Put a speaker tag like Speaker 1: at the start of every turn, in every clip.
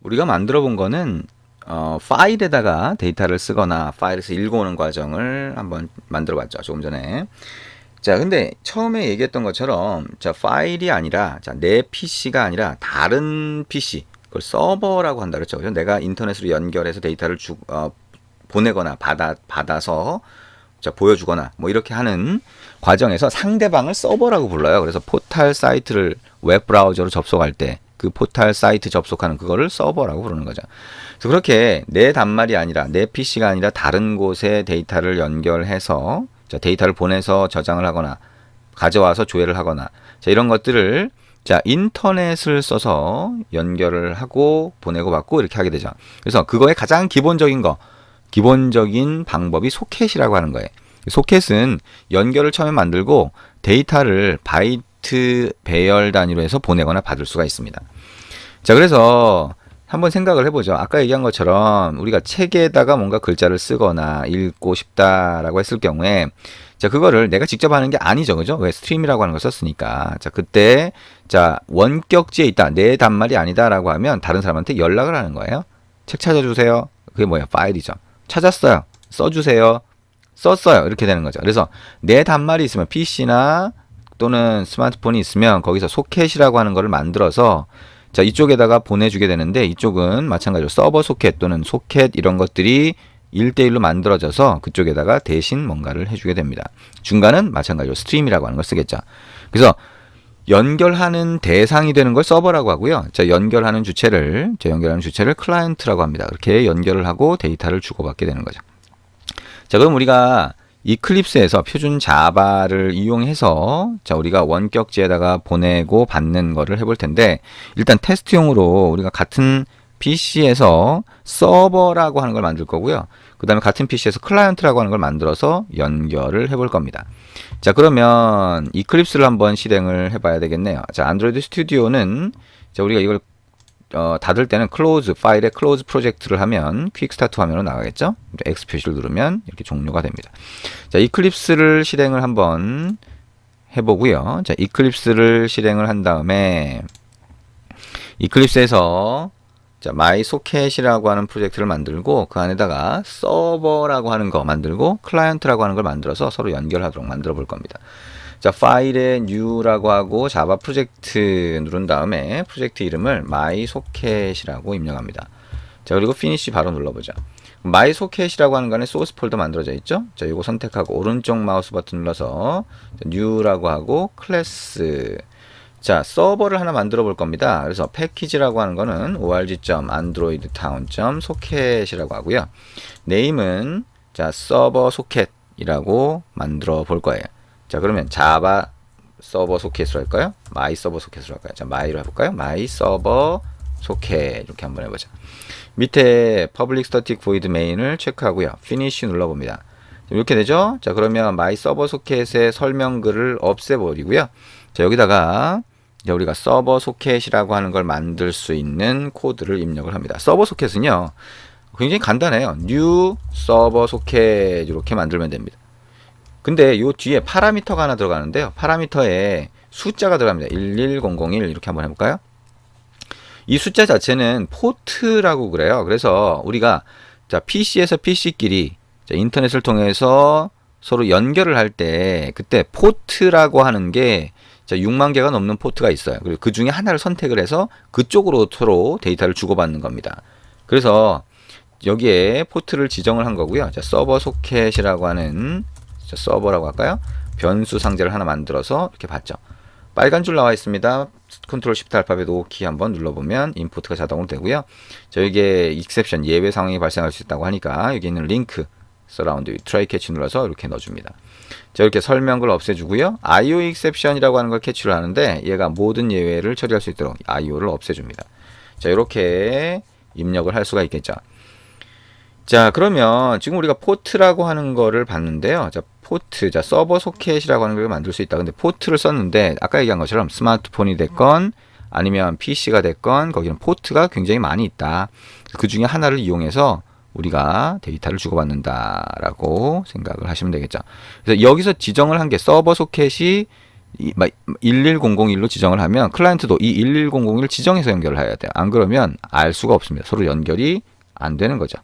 Speaker 1: 우리가 만들어 본 거는 파일에다가 데이터를 쓰거나 파일에서 읽어오는 과정을 한번 만들어 봤죠. 조금 전에. 자, 근데 처음에 얘기했던 것처럼 자, 파일이 아니라 자, 내 PC가 아니라 다른 PC, 그걸 서버라고 한다 그랬죠. 그죠? 내가 인터넷으로 연결해서 데이터를 보내거나 받아서 자, 보여주거나 뭐 이렇게 하는 과정에서 상대방을 서버라고 불러요. 그래서 포탈 사이트를 웹 브라우저로 접속할 때 그 포탈 사이트 접속하는 그거를 서버라고 부르는 거죠. 그래서 그렇게 내 단말이 아니라 내 PC가 아니라 다른 곳에 데이터를 연결해서 자, 데이터를 보내서 저장을 하거나 가져와서 조회를 하거나 자, 이런 것들을 자, 인터넷을 써서 연결을 하고 보내고 받고 이렇게 하게 되죠. 그래서 그거의 가장 기본적인 방법이 소켓이라고 하는 거예요. 소켓은 연결을 처음에 만들고 데이터를 바이트 배열 단위로 해서 보내거나 받을 수가 있습니다. 자, 그래서 한번 생각을 해보죠. 아까 얘기한 것처럼 우리가 책에다가 뭔가 글자를 쓰거나 읽고 싶다라고 했을 경우에 자, 그거를 내가 직접 하는 게 아니죠. 그죠? 왜 스트림이라고 하는 걸 썼으니까. 자, 그때 자, 원격지에 있다. 내 단말이 아니다라고 하면 다른 사람한테 연락을 하는 거예요. 책 찾아주세요. 그게 뭐예요? 파일이죠. 찾았어요. 써주세요. 썼어요. 이렇게 되는 거죠. 그래서 내 단말이 있으면 PC나 또는 스마트폰이 있으면 거기서 소켓이라고 하는 거를 만들어서 자, 이쪽에다가 보내주게 되는데 이쪽은 마찬가지로 서버 소켓 또는 소켓 이런 것들이 1대1로 만들어져서 그쪽에다가 대신 뭔가를 해주게 됩니다. 중간은 마찬가지로 스트림이라고 하는 걸 쓰겠죠. 그래서 연결하는 대상이 되는 걸 서버라고 하고요. 자, 연결하는 주체를 클라이언트라고 합니다. 그렇게 연결을 하고 데이터를 주고받게 되는 거죠. 자, 그럼 우리가 이클립스에서 표준 자바를 이용해서 자, 우리가 원격지에다가 보내고 받는 거를 해볼 텐데 일단 테스트용으로 우리가 같은 PC에서 서버라고 하는 걸 만들 거고요. 그 다음에 같은 PC에서 클라이언트라고 하는 걸 만들어서 연결을 해볼 겁니다. 자, 그러면 이클립스를 한번 실행을 해봐야 되겠네요. 자, 안드로이드 스튜디오는 자, 우리가 이걸 닫을 때는 클로즈 파일에 클로즈 프로젝트를 하면 퀵 스타트 화면으로 나가겠죠. X 표시를 누르면 이렇게 종료가 됩니다. 자, 이클립스를 실행을 한번 해보고요. 자, 이클립스를 실행을 한 다음에 이클립스에서 자, 마이 소켓이라고 하는 프로젝트를 만들고 그 안에다가 서버라고 하는 거 만들고 클라이언트라고 하는 걸 만들어서 서로 연결하도록 만들어 볼 겁니다. 자, 파일에 new라고 하고 자바 프로젝트 누른 다음에 프로젝트 이름을 mysocket이라고 입력합니다. 자, 그리고 finish 바로 눌러보자. mysocket이라고 하는 거는 소스 폴더 만들어져 있죠. 자, 이거 선택하고 오른쪽 마우스 버튼 눌러서 new라고 하고 클래스 자, 서버를 하나 만들어 볼 겁니다. 그래서 패키지라고 하는 거는 org.androidtown.socket이라고 하고요. 네임은 자, 서버 소켓이라고 만들어 볼 거예요. 자, 그러면 자바 서버 소켓으로 할까요? 마이 서버 소켓으로 할까요? 자, 마이로 해볼까요? 마이 서버 소켓 이렇게 한번 해보자. 밑에 public static void main을 체크하고요. finish 눌러봅니다. 이렇게 되죠? 자, 그러면 마이 서버 소켓의 설명글을 없애버리고요. 자, 여기다가 우리가 서버 소켓이라고 하는 걸 만들 수 있는 코드를 입력을 합니다. 서버 소켓은요, 굉장히 간단해요. new 서버 소켓 이렇게 만들면 됩니다. 근데 요 뒤에 파라미터가 하나 들어가는데요. 파라미터에 숫자가 들어갑니다. 11001 이렇게 한번 해볼까요? 이 숫자 자체는 포트라고 그래요. 그래서 우리가 자, PC에서 PC끼리 인터넷을 통해서 서로 연결을 할 때 그때 포트라고 하는 게 자, 6만 개가 넘는 포트가 있어요. 그리고 그 중에 하나를 선택을 해서 그쪽으로 서로 데이터를 주고받는 겁니다. 그래서 여기에 포트를 지정을 한 거고요. 자, 서버 소켓이라고 하는 자, 서버라고 할까요? 변수 상자를 하나 만들어서 이렇게 봤죠. 빨간 줄 나와 있습니다. 컨트롤 시프트 알파벳 5키 한번 눌러보면 인포트가 자동으로 되고요. 자, 여기에 익셉션 예외 상황이 발생할 수 있다고 하니까 여기 있는 링크 서라운드 트라이 캐치 눌러서 이렇게 넣어줍니다. 자, 이렇게 설명글 없애주고요. IO exception이라고 하는 걸 캐치를 하는데 얘가 모든 예외를 처리할 수 있도록 IO를 없애줍니다. 자, 이렇게 입력을 할 수가 있겠죠. 자, 그러면 지금 우리가 포트라고 하는 거를 봤는데요. 자, 포트, 자, 서버 소켓이라고 하는 걸 만들 수 있다. 근데 포트를 썼는데 아까 얘기한 것처럼 스마트폰이 됐건 아니면 PC가 됐건 거기는 포트가 굉장히 많이 있다. 그 중에 하나를 이용해서 우리가 데이터를 주고받는다라고 생각을 하시면 되겠죠. 그래서 여기서 지정을 한 게 서버 소켓이 11001로 지정을 하면 클라이언트도 이 11001을 지정해서 연결을 해야 돼요. 안 그러면 알 수가 없습니다. 서로 연결이 안 되는 거죠.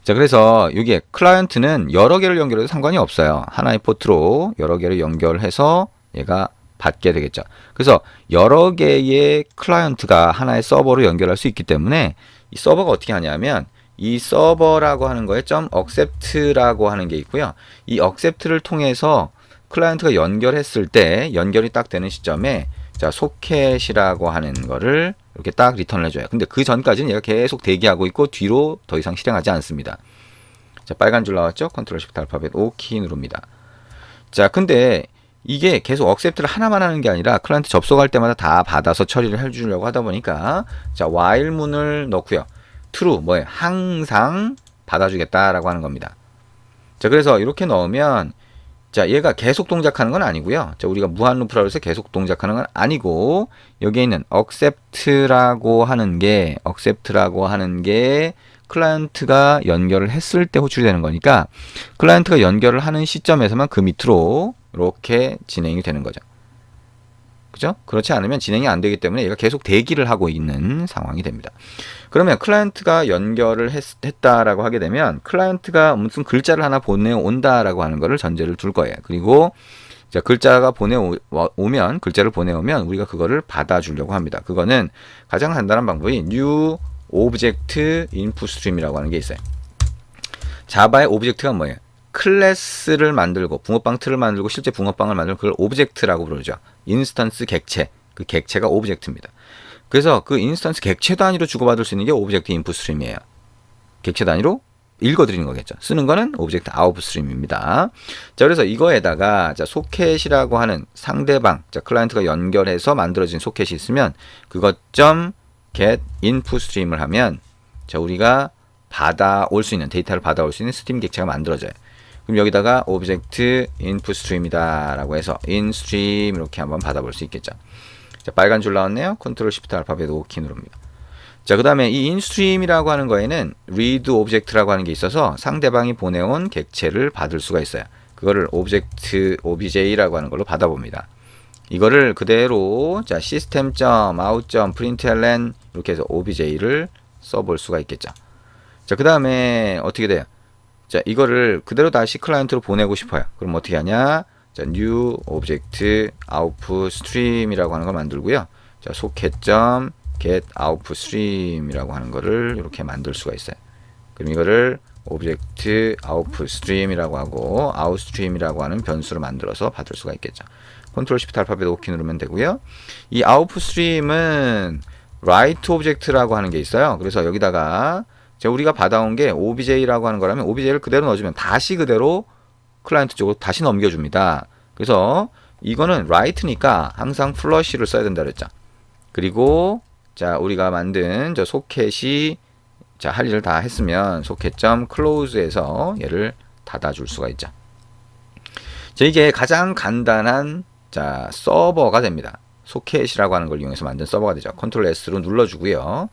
Speaker 1: 자, 그래서 여기에 클라이언트는 여러 개를 연결해도 상관이 없어요. 하나의 포트로 여러 개를 연결해서 얘가 받게 되겠죠. 그래서 여러 개의 클라이언트가 하나의 서버로 연결할 수 있기 때문에 이 서버가 어떻게 하냐면 이 서버라고 하는 거에 .accept라고 하는 게 있고요. 이 accept를 통해서 클라이언트가 연결했을 때 연결이 딱 되는 시점에 자, 소켓이라고 하는 거를 이렇게 딱 리턴을 해줘요. 근데 그 전까지는 얘가 계속 대기하고 있고 뒤로 더 이상 실행하지 않습니다. 자, 빨간 줄 나왔죠? 컨트롤 시프트 알파벳 O 키 누릅니다. 자, 근데 이게 계속 accept를 하나만 하는 게 아니라 클라이언트 접속할 때마다 다 받아서 처리를 해주려고 하다 보니까 자, while 문을 넣고요. true 뭐예요? 항상 받아주겠다라고 하는 겁니다. 자, 그래서 이렇게 넣으면 자, 얘가 계속 동작하는 건 아니고요. 자, 우리가 무한 루프라고 해서 계속 동작하는 건 아니고 여기에 있는 accept라고 하는 게 클라이언트가 연결을 했을 때 호출이 되는 거니까 클라이언트가 연결을 하는 시점에서만 그 밑으로 이렇게 진행이 되는 거죠. 그죠? 그렇지 않으면 진행이 안 되기 때문에 얘가 계속 대기를 하고 있는 상황이 됩니다. 그러면 클라이언트가 연결을 했다라고 하게 되면 클라이언트가 무슨 글자를 하나 보내온다라고 하는 거를 전제를 둘 거예요. 그리고 자, 글자를 보내오면 우리가 그거를 받아주려고 합니다. 그거는 가장 간단한 방법이 new object input stream이라고 하는 게 있어요. 자바의 오브젝트가 뭐예요? 클래스를 만들고 붕어빵 틀을 만들고 실제 붕어빵을 만들고 그걸 오브젝트라고 부르죠. 인스턴스 객체. 그 객체가 오브젝트입니다. 그래서 그 인스턴스 객체 단위로 주고받을 수 있는 게 오브젝트 인풋 스트림이에요. 객체 단위로 읽어드리는 거겠죠. 쓰는 거는 오브젝트 아웃풋 스트림입니다. 자, 그래서 이거에다가 자, 소켓이라고 하는 상대방, 자, 클라이언트가 연결해서 만들어진 소켓이 있으면 그것 get input 스트림을 하면 자, 우리가 받아올 수 있는 데이터를 받아올 수 있는 스트림 객체가 만들어져요. 그럼 여기다가 오브젝트 인풋 스트림이다 라고 해서 인스트림 이렇게 한번 받아볼 수 있겠죠. 자, 빨간 줄 나왔네요. 컨트롤 시프트 알파벳 O 키 누릅니다. 자, 그 다음에 이 인스트림이라고 하는 거에는 read 오브젝트라고 하는 게 있어서 상대방이 보내온 객체를 받을 수가 있어요. 그거를 오브젝트 obj라고 하는 걸로 받아봅니다. 이거를 그대로 자, system.out.println 이렇게 해서 obj를 써볼 수가 있겠죠. 자, 그 다음에 어떻게 돼요? 자, 이거를 그대로 다시 클라이언트로 보내고 싶어요. 그럼 어떻게 하냐? 자, new object output stream이라고 하는 걸 만들고요. 자, socket.get output stream이라고 하는 거를 이렇게 만들 수가 있어요. 그럼 이거를 object output stream이라고 하고 outstream이라고 하는 변수를 만들어서 받을 수가 있겠죠. 컨트롤 시프트 알파벳 O 키 누르면 되고요. 이 output stream은 write object라고 하는 게 있어요. 그래서 여기다가 자, 우리가 받아온 게 obj라고 하는 거라면 obj를 그대로 넣어주면 다시 그대로 클라이언트 쪽으로 다시 넘겨줍니다. 그래서 이거는 write니까 항상 flush를 써야 된다 그랬죠. 그리고 자, 우리가 만든 저 소켓이 자, 할 일을 다 했으면 socket.close에서 얘를 닫아줄 수가 있죠. 자, 이게 가장 간단한 자, 서버가 됩니다. 소켓이라고 하는 걸 이용해서 만든 서버가 되죠. 컨트롤 S로 눌러주고요.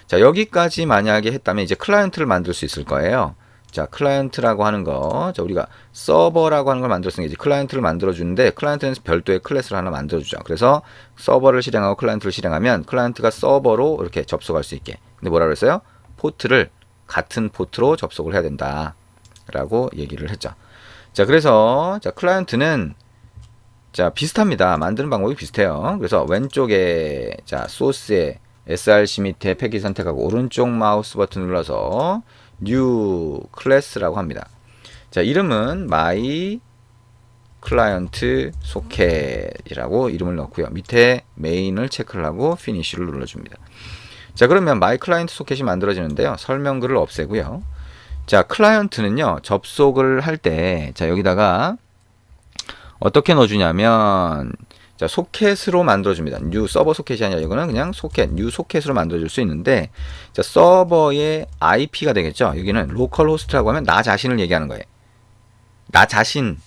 Speaker 1: 자, 여기까지 만약에 했다면 이제 클라이언트를 만들 수 있을 거예요. 자, 클라이언트라고 하는 거, 자, 우리가 서버라고 하는 걸 만들었으니까 이제 클라이언트를 만들어주는데 클라이언트는 별도의 클래스를 하나 만들어주죠. 그래서 서버를 실행하고 클라이언트를 실행하면 클라이언트가 서버로 이렇게 접속할 수 있게. 근데 뭐라 그랬어요? 포트를 같은 포트로 접속을 해야 된다. 라고 얘기를 했죠. 자, 그래서 자, 클라이언트는 자, 비슷합니다. 만드는 방법이 비슷해요. 그래서 왼쪽에 자, 소스에 src 밑에 패킷 선택하고 오른쪽 마우스 버튼 눌러서 new class라고 합니다. 자, 이름은 my client socket이라고 이름을 넣고요. 밑에 main을 체크를 하고 finish를 눌러줍니다. 자, 그러면 my client socket이 만들어지는데요. 설명글을 없애고요. 자, 클라이언트는요, 접속을 할 때, 자, 여기다가 어떻게 넣어주냐면, 자, 소켓으로 만들어줍니다. new 서버 소켓이 아니라 이거는 그냥 소켓, new 소켓으로 만들어줄 수 있는데, 자, 서버의 IP가 되겠죠. 여기는 로컬 호스트라고 하면 나 자신을 얘기하는 거예요. 나 자신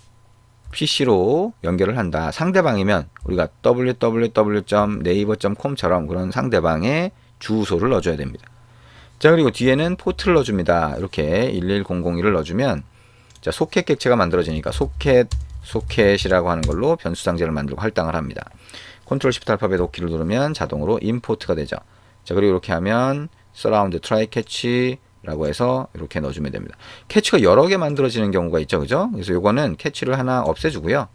Speaker 1: PC로 연결을 한다. 상대방이면 우리가 www.naver.com처럼 그런 상대방의 주소를 넣어줘야 됩니다. 자, 그리고 뒤에는 포트를 넣어줍니다. 이렇게 11001을 넣어주면 자, 소켓 객체가 만들어지니까 소켓 소켓이라고 하는 걸로 변수 상자를 만들고 할당을 합니다. 컨트롤 시프트 알파벳 오키를 누르면 자동으로 임포트가 되죠. 자, 그리고 이렇게 하면 surround try catch라고 해서 이렇게 넣어주면 됩니다. 캐치가 여러 개 만들어지는 경우가 있죠, 그죠? 그래서 요거는 캐치를 하나 없애주고요.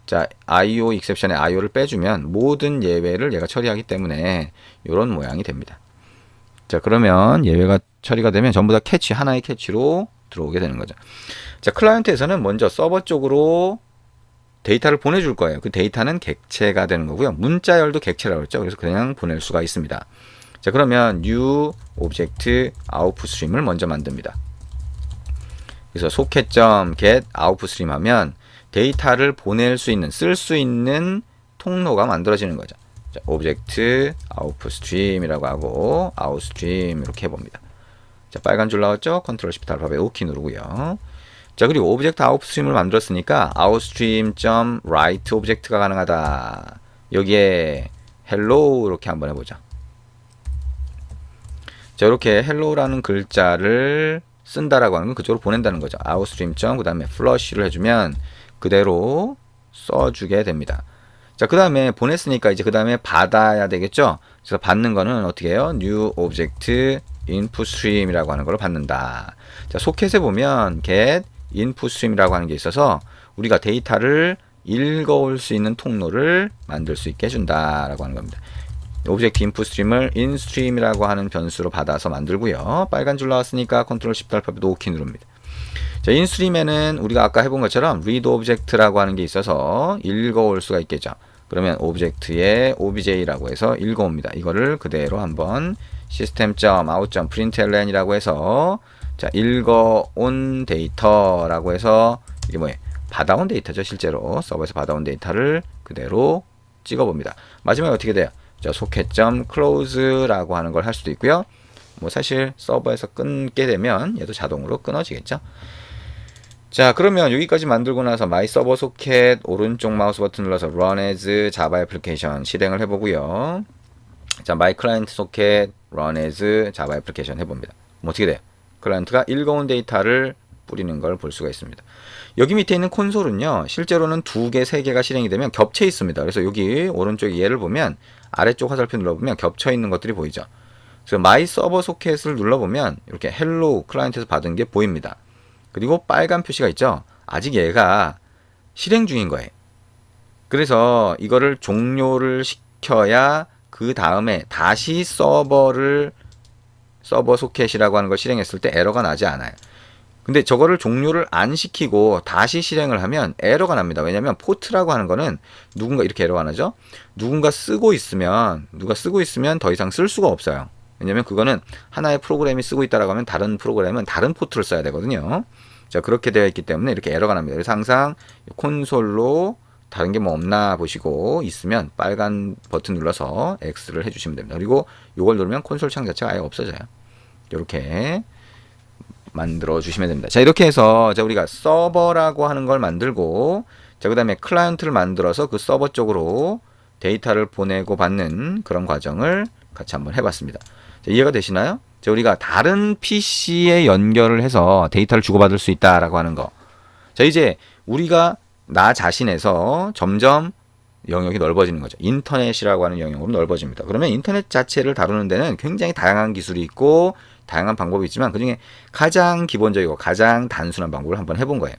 Speaker 1: 자, IO exception에 IO를 빼주면 모든 예외를 얘가 처리하기 때문에 이런 모양이 됩니다. 자, 그러면 예외가 처리가 되면 전부 다 캐치, 하나의 캐치로 들어오게 되는 거죠. 자, 클라이언트에서는 먼저 서버 쪽으로 데이터를 보내줄 거예요. 그 데이터는 객체가 되는 거고요. 문자열도 객체라고 했죠. 그래서 그냥 보낼 수가 있습니다. 자, 그러면 new object output stream을 먼저 만듭니다. 그래서 socket.get output stream 하면 데이터를 보낼 수 있는, 쓸 수 있는 통로가 만들어지는 거죠. 자, object output stream이라고 하고 outstream 이렇게 해봅니다. 자, 빨간 줄 나왔죠? 컨트롤 시프트 알파벳 오키 누르고요. 자, 그리고 오브젝트 아웃스트림을 만들었으니까 outstream.write 오브젝트가 가능하다. 여기에 hello 이렇게 한번 해보자. 자, 이렇게 hello라는 글자를 쓴다라고 하는 건 그쪽으로 보낸다는 거죠. outstream. 그 다음에 flush를 해주면 그대로 써주게 됩니다. 자, 그 다음에 보냈으니까 이제 그 다음에 받아야 되겠죠. 그래서 받는 거는 어떻게 해요? new object input stream이라고 하는 걸 받는다. 자, 소켓에 보면 get input stream이라고 하는 게 있어서 우리가 데이터를 읽어올 수 있는 통로를 만들 수 있게 해준다라고 하는 겁니다. 오브젝트 인풋 스트림을 inStream이라고 하는 변수로 받아서 만들고요. 빨간 줄 나왔으니까 컨트롤 시프트 알파벳 오키 누릅니다. 자, inStream에는 우리가 아까 해본 것처럼 read object라고 하는 게 있어서 읽어올 수가 있겠죠. 그러면 오브젝트에 obj라고 해서 읽어옵니다. 이거를 그대로 한번 system.out.println이라고 해서 자, 읽어온 데이터라고 해서 이게 뭐예요? 받아온 데이터죠. 실제로 서버에서 받아온 데이터를 그대로 찍어봅니다. 마지막에 어떻게 돼요? 자, socket.close라고 하는 걸 할 수도 있고요. 뭐 사실 서버에서 끊게 되면 얘도 자동으로 끊어지겠죠. 자, 그러면 여기까지 만들고 나서 my server socket 오른쪽 마우스 버튼 눌러서 run as java application 실행을 해보고요. 자, my client socket run as java application 해봅니다. 뭐 어떻게 돼요? 클라이언트가 읽어온 데이터를 뿌리는 걸 볼 수가 있습니다. 여기 밑에 있는 콘솔은요, 실제로는 2개, 3개가 실행이 되면 겹쳐 있습니다. 그래서 여기 오른쪽에 얘를 보면 아래쪽 화살표 눌러보면 겹쳐 있는 것들이 보이죠. 그래서 my server socket을 눌러보면 이렇게 hello 클라이언트에서 받은 게 보입니다. 그리고 빨간 표시가 있죠. 아직 얘가 실행 중인 거예요. 그래서 이거를 종료를 시켜야 그 다음에 다시 서버 소켓이라고 하는 걸 실행했을 때 에러가 나지 않아요. 근데 저거를 종료를 안 시키고 다시 실행을 하면 에러가 납니다. 왜냐면 포트라고 하는 거는 누군가 이렇게 에러가 나죠. 누가 쓰고 있으면 더 이상 쓸 수가 없어요. 왜냐면 그거는 하나의 프로그램이 쓰고 있다라고 하면 다른 프로그램은 다른 포트를 써야 되거든요. 자, 그렇게 되어 있기 때문에 이렇게 에러가 납니다. 그래서 항상 콘솔로 다른 게 뭐 없나 보시고 있으면 빨간 버튼 눌러서 X를 해주시면 됩니다. 그리고 이걸 누르면 콘솔 창 자체가 아예 없어져요. 이렇게 만들어 주시면 됩니다. 자, 이렇게 해서 자, 우리가 서버라고 하는 걸 만들고 자, 그 다음에 클라이언트를 만들어서 그 서버 쪽으로 데이터를 보내고 받는 그런 과정을 같이 한번 해봤습니다. 자, 이해가 되시나요? 자, 우리가 다른 PC에 연결을 해서 데이터를 주고받을 수 있다라고 하는 거. 자, 이제 우리가 나 자신에서 점점 영역이 넓어지는 거죠. 인터넷이라고 하는 영역으로 넓어집니다. 그러면 인터넷 자체를 다루는 데는 굉장히 다양한 기술이 있고 다양한 방법이 있지만 그중에 가장 기본적이고 가장 단순한 방법을 한번 해본 거예요.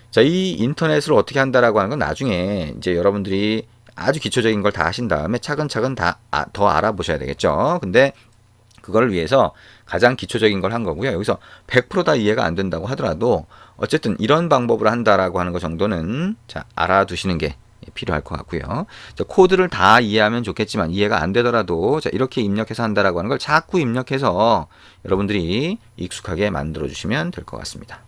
Speaker 1: 자, 이 인터넷을 어떻게 한다라고 하는 건 나중에 이제 여러분들이 아주 기초적인 걸 다 하신 다음에 차근차근 더 알아보셔야 되겠죠. 근데 그걸 위해서 가장 기초적인 걸 한 거고요. 여기서 100% 다 이해가 안 된다고 하더라도 어쨌든 이런 방법으로 한다라고 하는 것 정도는 자, 알아두시는 게 필요할 것 같고요. 자, 코드를 다 이해하면 좋겠지만 이해가 안 되더라도 자, 이렇게 입력해서 한다라고 하는 걸 자꾸 입력해서 여러분들이 익숙하게 만들어 주시면 될 것 같습니다.